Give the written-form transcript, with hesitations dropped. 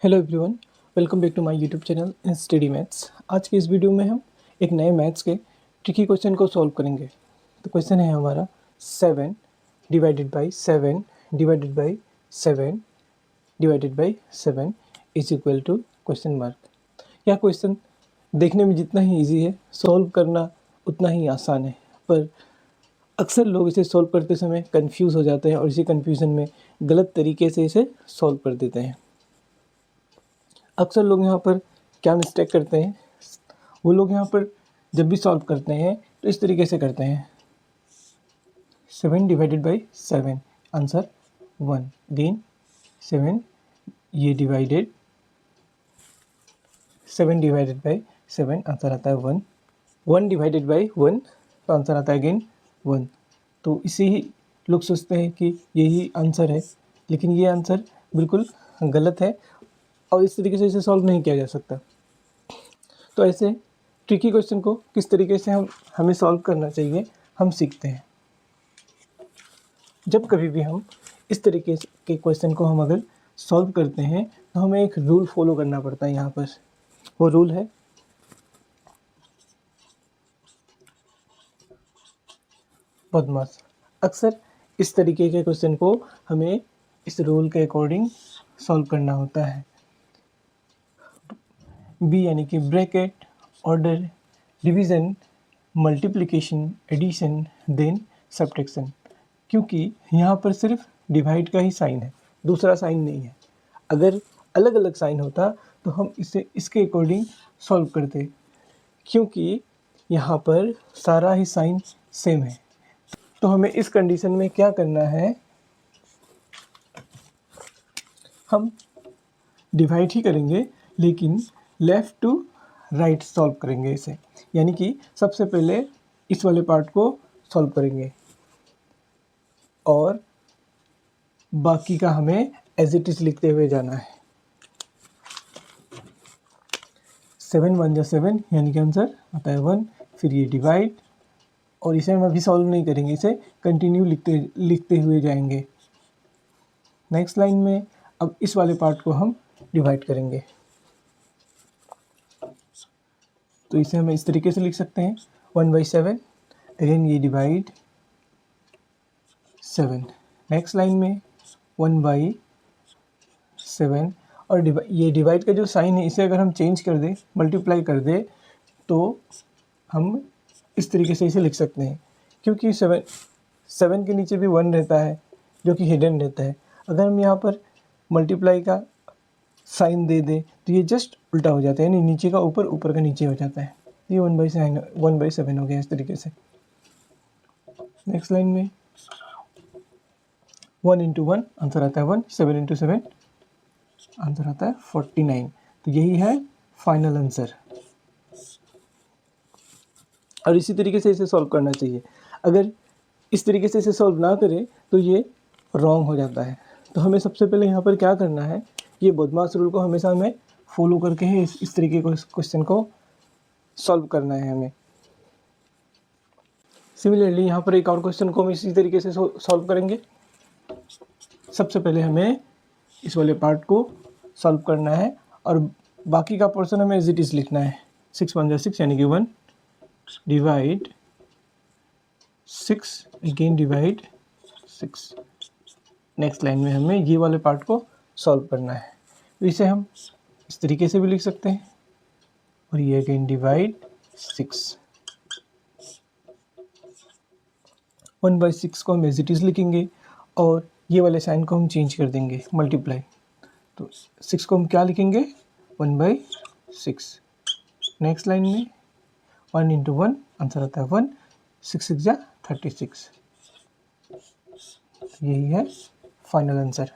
Hello everyone, welcome back to my YouTube channel in study maths. आज के इस video में हम एक नए मैथ्स के ट्रिकी क्वेश्चन को सॉल्व करेंगे। तो क्वेश्चन है हमारा 7 divided by 7 divided by 7 divided by 7 is equal to question mark. यह क्वेश्चन देखने में जितना ही ईजी है, सॉल्व करना उतना ही आसान है, पर अक्सर लोग इसे सॉल्व करते समय कंफ्यूज हो जाते हैं और इसी कंफ्यूजन में गलत तरीके से इसे सॉल्व कर देते हैं। अक्सर लोग यहाँ पर क्या मिस्टेक करते हैं, वो लोग यहाँ पर जब भी सॉल्व करते हैं तो इस तरीके से करते हैं 7 डिवाइडेड बाई 7 आंसर 1, गेन 7 ये डिवाइडेड 7 डिवाइडेड बाई 7 आंसर आता है 1, 1 डिवाइडेड बाई 1 तो आंसर आता है अगेन 1। तो इसे ही लोग सोचते हैं कि यही आंसर है, लेकिन ये आंसर बिल्कुल गलत है और इस तरीके से इसे सॉल्व नहीं किया जा सकता। तो ऐसे ट्रिकी क्वेश्चन को किस तरीके से हमें सॉल्व करना चाहिए हम सीखते हैं। जब कभी भी हम इस तरीके के क्वेश्चन को हम अगर सॉल्व करते हैं तो हमें एक रूल फॉलो करना पड़ता है। यहाँ पर वो रूल है बदमाश। अक्सर इस तरीके के क्वेश्चन को हमें इस रूल के अकॉर्डिंग सॉल्व करना होता है। बी यानी कि bracket, order, division, multiplication, addition, then subtraction. क्योंकि यहाँ पर सिर्फ डिवाइड का ही साइन है, दूसरा साइन नहीं है। अगर अलग अलग साइन होता तो हम इसे इसके अकॉर्डिंग सॉल्व करते, क्योंकि यहाँ पर सारा ही साइन सेम है। तो हमें इस कंडीशन में क्या करना है, हम डिवाइड ही करेंगे लेकिन लेफ़्ट टू राइट सॉल्व करेंगे इसे। यानी कि सबसे पहले इस वाले पार्ट को सॉल्व करेंगे और बाकी का हमें एज इट इज़ लिखते हुए जाना है। 7 1 जा 7 यानी कि आंसर आता है 1। फिर ये डिवाइड, और इसे हम अभी सॉल्व नहीं करेंगे, इसे कंटिन्यू लिखते हुए जाएंगे। नेक्स्ट लाइन में अब इस वाले पार्ट को हम डिवाइड करेंगे, तो इसे हम इस तरीके से लिख सकते हैं 1/7। अगेन ये डिवाइड 7। नेक्स्ट लाइन में 1/7 और ये डिवाइड का जो साइन है इसे अगर हम चेंज कर दें, मल्टीप्लाई कर दें, तो हम इस तरीके से इसे लिख सकते हैं। क्योंकि 7 के नीचे भी 1 रहता है जो कि हिडन रहता है। अगर हम यहाँ पर मल्टीप्लाई का साइन दे दें तो ये जस्ट उल्टा हो जाता है, यानी नीचे का ऊपर, ऊपर का नीचे हो जाता है। ये 1/7 हो गया इस तरीके से। नेक्स्ट लाइन में 1 × 1 आंसर आता है 1, 7 × 7 आंसर आता है 49। तो यही है फाइनल आंसर। और इसी तरीके से इसे सॉल्व करना चाहिए। अगर इस तरीके से इसे सॉल्व ना करें तो ये रॉन्ग हो जाता है। तो हमें सबसे पहले यहाँ पर क्या करना है, ये बदमाश रूल को हमेशा हमें फॉलो करके ही इस तरीके को क्वेश्चन को सॉल्व करना है हमें। सिमिलरली यहाँ पर एक और क्वेश्चन को हम इसी तरीके से सॉल्व करेंगे। सबसे पहले हमें इस वाले पार्ट को सॉल्व करना है और बाकी का पोर्शन हमें एज इट इज़ लिखना है। 6 1 जा 6 यानी कि 1 divide 6 again divide 6। Next line में हमें ये वाले पार्ट को सॉल्व करना है। तो इसे हम इस तरीके से भी लिख सकते हैं और ये अगेन डिवाइड 6। 1/6 को हम एज इट इज़ लिखेंगे और ये वाले साइन को हम चेंज कर देंगे, मल्टीप्लाई। तो 6 को हम क्या लिखेंगे 1/6। नेक्स्ट लाइन में 1 × 1 आंसर आता है 1, 6 6 जा 36। यही है फाइनल आंसर।